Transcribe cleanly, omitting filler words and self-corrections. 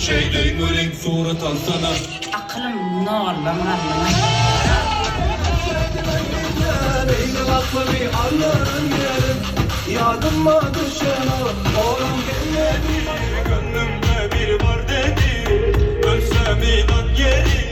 Şey döymülün surat alsana. Aklım ne olur bana. Beyni lafını anlarım yerim. Yadıma düşen o oğlum gelmedi. Gönlümde biri var dedi. Ölsem inan yerim.